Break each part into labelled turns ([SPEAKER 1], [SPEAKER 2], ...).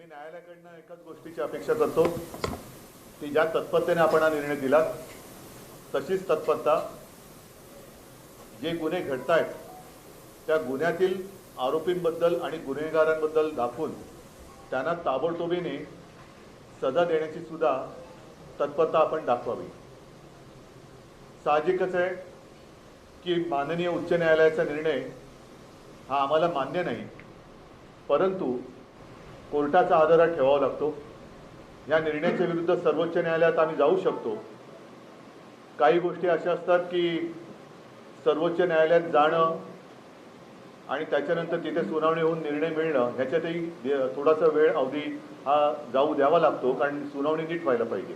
[SPEAKER 1] मी न्यायालयाकडनं एकाच गोष्टीची अपेक्षा करतो की ज्या तत्परतेने आपण हा निर्णय दिला तशीच तत्परता जे गुन्हे घडतायत त्या गुन्ह्यातील आरोपींबद्दल आणि गुन्हेगारांबद्दल दाखवून त्यांना ताबडतोबीने सजा देण्याची सुद्धा तत्परता आपण दाखवावी। साहजिकच आहे की माननीय उच्च न्यायालयाचा निर्णय हा आम्हाला मान्य नाही, परंतु कोर्टाचा आधार ठेवावा लागतो। या निर्णयाच्या विरुद्ध सर्वोच्च न्यायालयात आम्ही जाऊ शकतो। काही गोष्टी अशा असतात की सर्वोच्च न्यायालयात जाणं आणि त्याच्यानंतर तिथे सुनावणी होऊन निर्णय मिळणं ह्याच्यातही थोडासा वेळ अवधी हा जाऊ द्यावा लागतो, कारण सुनावणी नीट व्हायला पाहिजे।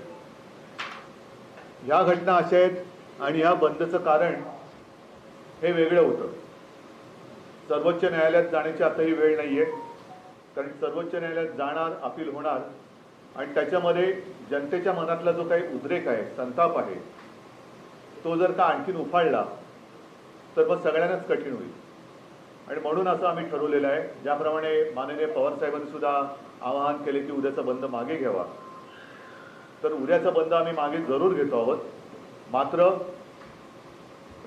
[SPEAKER 1] ह्या घटना अशा आहेत आणि ह्या बंदचं कारण हे वेगळं होतं। सर्वोच्च न्यायालयात जाण्याची आताही वेळ नाही आहे, कारण सर्वोच्च न्यायालयात जाणार, अपील होणार आणि त्याच्यामध्ये जनतेच्या मनातला जो काही उद्रेक आहे, संताप आहे, तो जर का आणखीन उफाळला तर मग सगळ्यांनाच कठीण होईल। आणि म्हणून असं आम्ही ठरवलेलं आहे, ज्याप्रमाणे माननीय पवार साहेबांनी सुद्धा आवाहन केले की उद्याचा बंद मागे घ्यावा, तर उद्याचा बंद आम्ही मागे जरूर घेतो आहोत। मात्र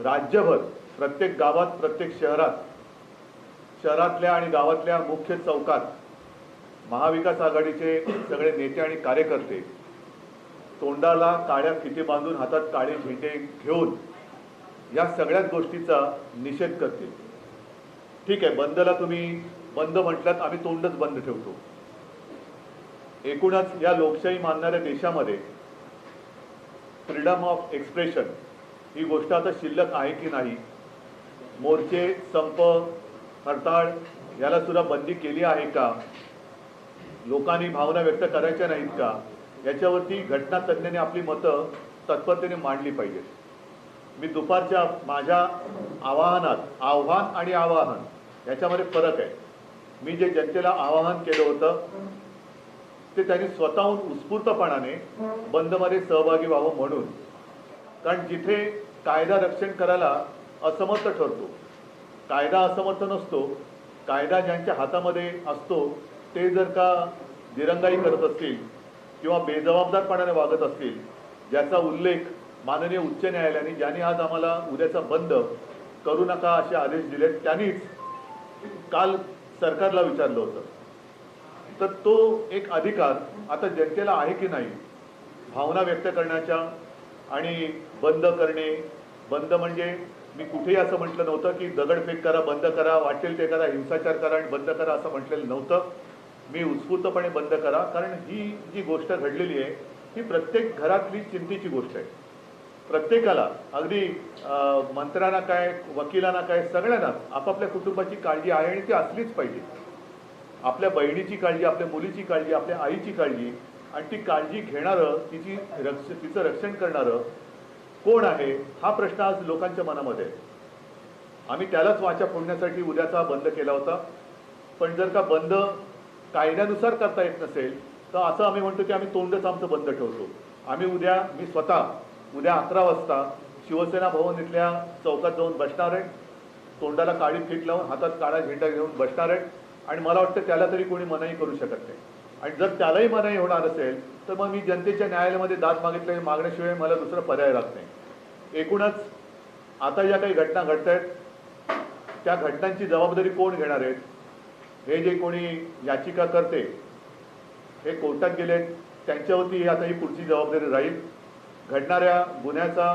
[SPEAKER 1] राज्यभर प्रत्येक गावात, प्रत्येक शहरातल्या आणि गावातल्या मुख्य चौकात महाविकास आघाडीचे सगळे नेते आणि कार्यकर्ते तोंडाला काळ्या फिती बांधून हातात काळे झेंडे घेऊन या सगळ्याच गोष्टीचा निषेध करतील। ठीक आहे, बंदला तुम्ही बंद म्हटलात, आम्ही तोंडच बंद ठेवतो। एकूणच या लोकशाही मानणाऱ्या देशामध्ये फ्रीडम ऑफ एक्सप्रेशन ही गोष्ट आता शिल्लक आहे की नाही, मोर्चे, संप, हरताळ याला सुद्धा बंदी केली आहे का, लोकांनी भावना व्यक्त करायच्या नाहीत का, याच्यावरती घटनातज्ञांनी आपली मतं तत्परतेने मांडली पाहिजेत। मी दुपारच्या माझ्या आव्हान आणि आवाहन याच्यामध्ये फरक आहे। मी जे जनतेला आवाहन केलं होतं ते त्यांनी स्वतःहून उत्स्फूर्तपणाने बंदमध्ये सहभागी व्हावं म्हणून, कारण जिथे कायदा रक्षण करायला असमर्थ ठरतो, कायदा असमर्थ नसतो, कायदा ज्यांच्या हातामध्ये असतो ते जर का दिरंगाई करत असतील किंवा बेजबाबदारपणाने वागत असतील, ज्याचा उल्लेख माननीय उच्च न्यायालयाने, ज्यांनी आज आम्हाला उद्याचा बंद करू नका असे आदेश दिले, त्यांनीच काल सरकारला विचारलं होतं। तर तो एक अधिकार आता जनतेला आहे की नाही भावना व्यक्त करण्याच्या आणि बंद करणे। बंद म्हणजे मी कुठेही असं म्हटलं नव्हतं की दगडफेक करा, बंद करा, वाटेल ते करा, हिंसाचार करा आणि बंद करा असं म्हटलेलं नव्हतं। मी उत्स्फूर्तपणे बंद करा, कारण ही जी गोष्ट घडलेली आहे ही प्रत्येक घरातली चिंतेची गोष्ट आहे। प्रत्येकाला, अगदी मंत्र्यांना काय, वकिलांना काय, सगळ्यांना आपापल्या कुटुंबाची काळजी आहे आणि ती असलीच पाहिजे। आपल्या बहिणीची काळजी, आपल्या मुलीची काळजी, आपल्या आईची काळजी, आणि ती काळजी घेणारं, तिचं रक्षण करणारं कोण आहे हा प्रश्न आज लोकांच्या मनामध्ये आहे। आम्ही त्यालाच वाचा फोडण्यासाठी उद्याचा बंद केला होता। पण जर का बंद कायद्यानुसार करता येत नसेल तर असं आम्ही म्हणतो की आम्ही तोंडच आमचं बंद ठेवतो। आम्ही मी स्वतः उद्या 11 वाजता शिवसेना भवन इथल्या चौकात जाऊन बसणार आहे, तोंडाला काळी फीत लावून हातात काळा झेंडा घेऊन बसणार आहे, आणि मला वाटतं त्याला तरी कोणी मनाई करू शकत नाही। आणि जर त्यालाही मनाई होणार असेल तर मग मी जनतेच्या न्यायालयामध्ये दाद मागण्याशिवाय मला दुसरा पर्याय राहत नाही। एकूणच आता ज्या काही घटना घडत आहेत त्या घटनांची जबाबदारी कोण घेणार आहेत, हे जे कोणी याचिका करते हे कोर्टात गेले, त्यांच्यावरती आता ही पुढची जबाबदारी राहील। घडणाऱ्या गुन्ह्याचा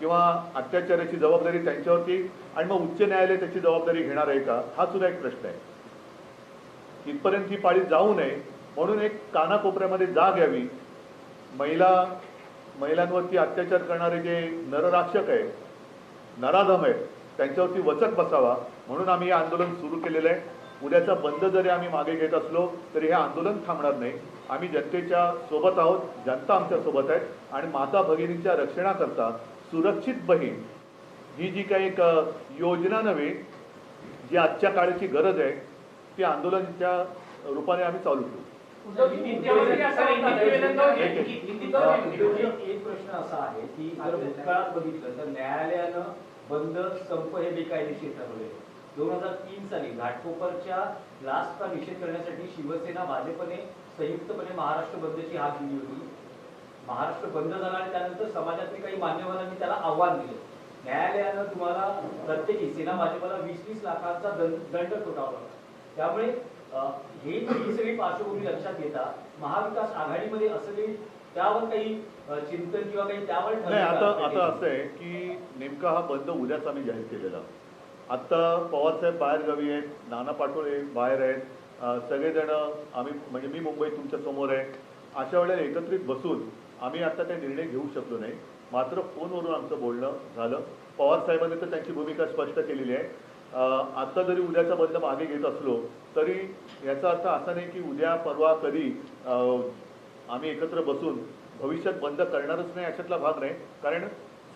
[SPEAKER 1] किंवा अत्याचाराची जबाबदारी त्यांच्यावरती, आणि मग उच्च न्यायालय त्याची जबाबदारी घेणार आहे का, हा सुद्धा एक प्रश्न आहे। इथपर्यंत ही पाळी जाऊ नये म्हणून एक कानाकोपऱ्यामध्ये जाग यावी। महिलांवरती अत्याचार करणारे जे नरराक्षक आहेत, नराधम आहेत, त्यांच्यावरती वचक बसावा म्हणून आम्ही हे आंदोलन सुरू केलेलं आहे। उद्याचा बंद जरी आम्ही मागे घेत असलो तरी हे आंदोलन थांबणार नाही। आम्ही जनतेच्या सोबत आहोत, जनता आमच्या सोबत आहे, आणि माता भगिनींच्या रक्षणाकरता सुरक्षित बहीण ही जी काही एक योजना नव्हे, जी आजच्या काळाची गरज आहे, ती आंदोलनाच्या रूपाने आम्ही चालू ठेवू।
[SPEAKER 2] एक प्रश्न असा आहे की जर भूतकाळात बघितलं तर न्यायालयानं बंद, संप हे बेकायदेशीर ठरवले, 2003 साली घाटकोपरच्या ब्लास्टचा निषेध करण्यासाठी शिवसेना भाजपने संयुक्तपणे महाराष्ट्र बंदची हाक दिली होती. महाराष्ट्र बंद झाला आणि त्यानंतर समाजातील काही मान्यवरांनी त्याला आव्हान दिले. न्यायालयानं तुम्हाला प्रत्येकी सेना भाजपला 20-20 लाखांचा दंड ठोठावला. त्यामुळे ही सगळी पार्श्वभूमी लक्षात घेता महाविकास आघाडीमध्ये असं काही त्यावर काही चिंतन किंवा काही त्यावर
[SPEAKER 1] नाही. आता असं आहे की नेमका हा बंद उद्याच आम्ही जाहीर केलेला. आत्ता पवारसाहेब बाहेरगावी आहेत, नाना पाटोळे बाहेर आहेत, सगळेजण आम्ही म्हणजे मी मुंबईत तुमच्या समोर आहे. अशा वेळेला एकत्रित बसून आम्ही आता काही निर्णय घेऊ शकलो नाही. मात्र फोनवरून आमचं बोलणं झालं. पवारसाहेबांनी तर त्यांची भूमिका स्पष्ट केलेली आहे. आत्ता जरी उद्याचा बंद मागे घेत असलो तरी याचा अर्थ असा नाही की उद्या परवा कधी आम्ही एकत्र बसून भविष्यात बंद करणारच नाही अशातला भाग नाही. कारण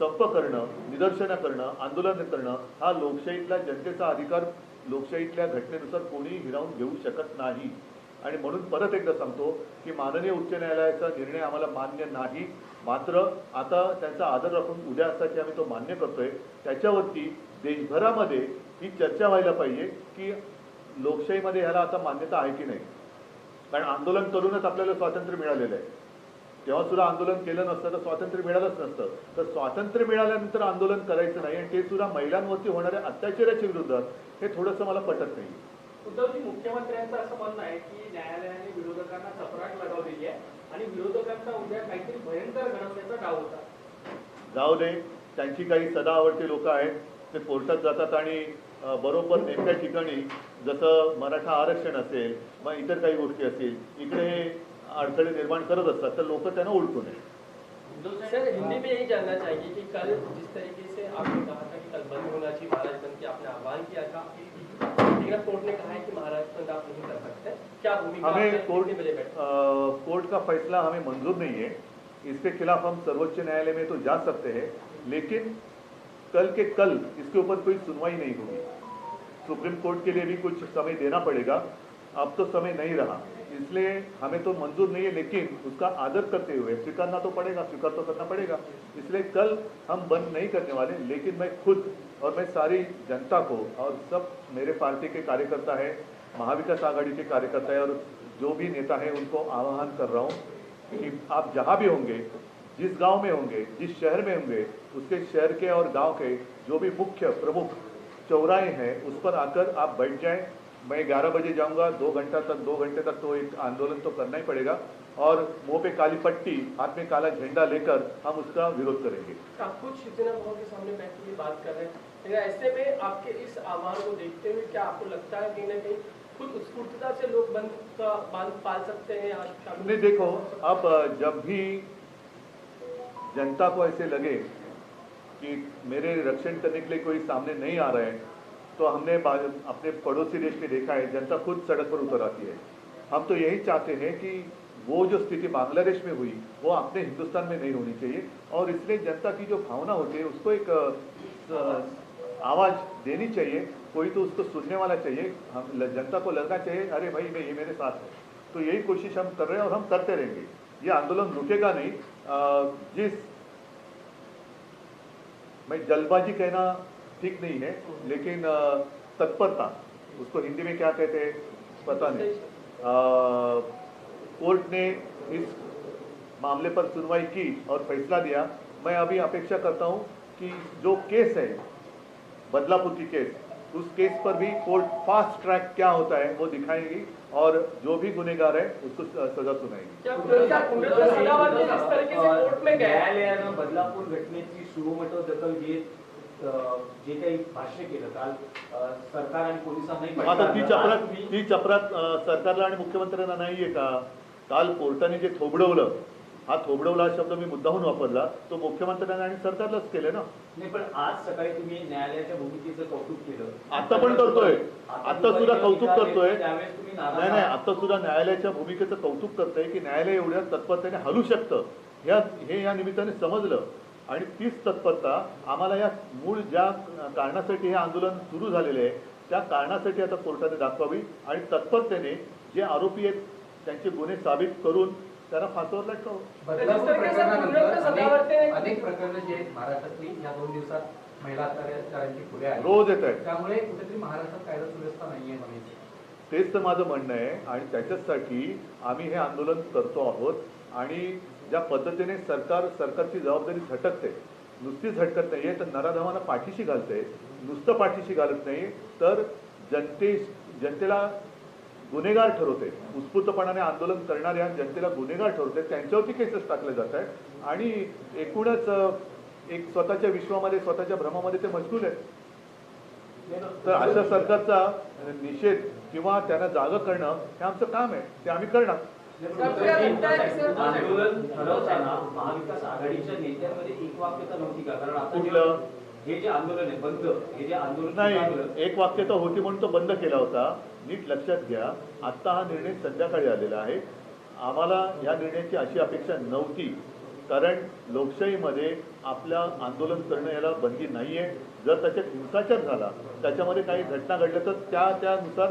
[SPEAKER 1] संप करणं, निदर्शनं करणं, आंदोलन करणं हा लोकशाहीतला जनतेचा अधिकार लोकशाहीतल्या घटनेनुसार कोणीही हिरावून घेऊ शकत नाही. आणि म्हणून परत एकदा सांगतो की माननीय उच्च न्यायालयाचा निर्णय आम्हाला मान्य नाही. मात्र आता त्यांचा आदर राखून उद्या असाची आम्ही तो मान्य करतोय. त्याच्यावरती देशभरामध्ये ही चर्चा व्हायला पाहिजे की लोकशाहीमध्ये ह्याला आता मान्यता आहे की नाही. कारण आंदोलन करूनच आपल्याला स्वातंत्र्य मिळालेलं आहे. तेव्हा सुद्धा आंदोलन केलं नसतं तर स्वातंत्र्य मिळालंच नसतं. तर स्वातंत्र्य मिळाल्यानंतर आंदोलन करायचं नाही आणि ते सुद्धा महिलांवरती होणाऱ्या अत्याचाराच्या विरोधात हे थोडंसं मला पटत नाही.
[SPEAKER 3] उद्धवजी, मुख्यमंत्र्यांचं असं म्हणणं आहे की न्यायालयाने विरोधकांना चपराक लगावलेली आहे आणि विरोधकांचा उद्या काहीतरी भयंकर घडवण्याचा डाव होता.
[SPEAKER 1] जाऊ दे, त्यांची काही सदा आवडती लोक आहेत. ते कोर्टात जातात आणि बरोबर नेमक्या ठिकाणी जसं मराठा आरक्षण असेल मग इतर काही गोष्टी असतील इकडे अडथळे निर्माण करत असतात तर लोक त्यांना ओळखू नये.
[SPEAKER 4] सर, हिंदी में यही जानना चाहिए कि कल जिस तरीके से आपने कहा था कि कल बंद होना चाहिए महाराज बंद की आपने आह्वान किया था, लेकिन कोर्ट ने कहा है कि महाराज बंद आप नहीं कर सकते. क्या भूमिका
[SPEAKER 1] हमें कोर्ट का फैसला हमें मंजूर नहीं है. इसके खिलाफ हम सर्वोच्च न्यायालय में तो जा सकते हैं, लेकिन कल के कल इसके ऊपर कोई सुनवाई नहीं होगी. सुप्रीम कोर्ट के लिए भी कुछ समय देना पड़ेगा. अब तो समय नहीं रहा, इसलिए हमें तो मंजूर नहीं है, लेकिन उसका आदर करते हुए स्वीकारना तो पड़ेगा, स्वीकार तो करना पड़ेगा. इसलिए कल हम बंद नहीं करने वाले. लेकिन मैं खुद और मैं सारी जनता को और सब मेरे पार्टी के कार्यकर्ता है, महाविकास आघाड़ी के कार्यकर्ता है और जो भी नेता है उनको आह्वान कर रहा हूँ कि आप जहाँ भी होंगे, जिस गांव में होंगे, जिस शहर में होंगे, उसके शहर के और गांव के जो भी मुख्य प्रमुख चौराहे हैं उस पर आकर आप बैठ जाएं. मैं 11 बजे जाऊंगा. 2 घंटे तक तो एक आंदोलन तो करना ही पड़ेगा और मुंह पे काली पट्टी, हाथ में काला झंडा लेकर हम उसका विरोध करेंगे.
[SPEAKER 4] आप खुद शिवसेना भवन के सामने बैठ के बात कर रहे हैं, लेकिन ऐसे में आपके इस आह्वान को देखते हुए क्या आपको लगता है कहीं ना कहीं खुद स्फूर्तता से लोग बंद का बांध पाल सकते हैं?
[SPEAKER 1] नहीं, देखो, अब जब भी जनता को ऐसे लगे कि मेरे रक्षण करने के लिए कोई सामने नहीं आ रहा है तो हमने अपने पड़ोसी देश में देखा है जनता खुद सड़क पर उतर आती है. हम तो यही चाहते हैं कि वो जो स्थिति बांग्लादेश में हुई वो अपने हिंदुस्तान में नहीं होनी चाहिए और इसलिए जनता की जो भावना होती है उसको एक आवाज़ देनी चाहिए. कोई तो उसको सुनने वाला चाहिए. हम जनता को लगना चाहिए अरे भाई ये मेरे साथ है. तो यही कोशिश हम कर रहे हैं और हम करते रहेंगे. ये आंदोलन रुकेगा नहीं. मैं जल्दबाजी कहना ठीक नहीं है, लेकिन तत्परता, उसको हिंदी में क्या कहते हैं पता नहीं. कोर्ट ने इस मामले पर सुनवाई की और फैसला दिया. मैं अभी अपेक्षा करता हूं कि जो केस है बदलापुर की केस, उस केस पर भी कोर्ट फास्ट ट्रैक क्या होता है वो दिखाएगी और जो भी गुनेगार है उसको सजा सुनाएगी.
[SPEAKER 2] न्यायालयानं बदलापूर घटनेची सुमोटो दखल घेत जे काही भाष्य केलं काल सरकार आणि पोलिसांनाही.
[SPEAKER 1] आता ती चपरात सरकारला आणि मुख्यमंत्र्यांना नाहीये का? काल कोर्टाने जे थोबडवलं, हा थोबडवला हा शब्द मी मुद्दाहून वापरला, तो मुख्यमंत्र्यांना आणि सरकारलाच केलं ना.
[SPEAKER 2] नाही, पण आज सकाळी तुम्ही न्यायालयाच्या भूमिकेचं कौतुक केलं.
[SPEAKER 1] आता पण करतोय, आता सुद्धा कौतुक करतोय.
[SPEAKER 2] त्यावेळेस तुम्ही
[SPEAKER 1] नाही, आता सुद्धा न्यायालयाच्या भूमिकेचं कौतुक करतंय की न्यायालय एवढ्या तत्परतेने हलू शकतं हे या निमित्ताने समजलं. आणि तीच तत्परता आम्हाला या मूळ ज्या कारणासाठी हे आंदोलन सुरू झालेले आहे त्या कारणासाठी आता कोर्टाने दाखवावी आणि तत्परतेने जे आरोपी आहेत त्यांचे गुन्हे साबित करून त्यांना फासावर लटकावं.
[SPEAKER 5] अनेक प्रकरणं जी आहेत महाराष्ट्रातली या 2 दिवसात महिला अत्याचारांची पुढे आहे.
[SPEAKER 1] रोज येत आहेत.
[SPEAKER 5] त्यामुळे कुठेतरी महाराष्ट्रात कायदा सुव्यवस्था नाहीये म्हणायचं.
[SPEAKER 1] तेच तर माझं म्हणणं आहे आणि त्याच्यासाठी आम्ही हे आंदोलन करतो आहोत. आणि ज्या पद्धतीने सरकारची जबाबदारी झटकते, नुसती झटकत नाही आहे तर नराधमांना पाठीशी घालते, नुसतं पाठीशी घालत नाही तर जनतेला गुन्हेगार ठरवते, उत्स्फूर्तपणाने आंदोलन करणाऱ्या जनतेला गुन्हेगार ठरवते, त्यांच्यावरती केसेस टाकले जात आहेत आणि एकूणच एक स्वतःच्या विश्वामध्ये स्वतःच्या भ्रमामध्ये ते मशगूल आहेत. तर अशा सरकारचा निषेध किंवा त्यांना जागं करणं हे आमचं काम आहे, ते आम्ही करणार.
[SPEAKER 2] आंदोलन ठरवताना महाविकास आघाडीच्या नेत्यांमध्ये एक वाक्यता नव्हती का? कारण आता
[SPEAKER 1] कुठलं?
[SPEAKER 2] हे जे आंदोलन आहे बंद, हे जे आंदोलन
[SPEAKER 1] नाही, एक वाक्यता होती म्हणून तो बंद केला होता. नीट लक्षात घ्या, आत्ता हा निर्णय संध्याकाळी आलेला आहे. आम्हाला या निर्णयाची अशी अपेक्षा नव्हती, कारण लोकशाहीमध्ये आपल्या आंदोलन करणं याला बंदी नाही आहे. जर त्याच्यात हिंसाचार झाला, त्याच्यामध्ये काही घटना घडल्या तर त्यानुसार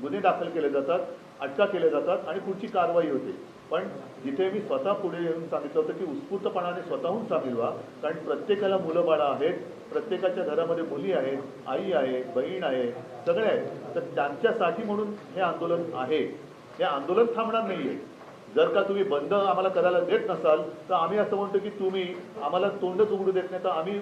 [SPEAKER 1] गुन्हे दाखल केले जातात, अटका केल्या जातात आणि पुढची कारवाई होते. पण जिथे मी स्वतः पुढे येऊन सांगितलं होतं की उत्स्फूर्तपणाने स्वतःहून सामील व्हा, कारण प्रत्येकाला मुलं बाळं आहेत, प्रत्येकाच्या घरामध्ये मुली आहेत, आई आहे, बहीण आहे, सगळे आहेत. तर त्यांच्यासाठी म्हणून हे आंदोलन आहे. हे आंदोलन थांबणार नाही आहे. जर का तुम्ही बंद आम्हाला करायला देत नसाल तर आम्ही असं म्हणतो की तुम्ही आम्हाला तोंडच उघडू देत नाही तर आम्ही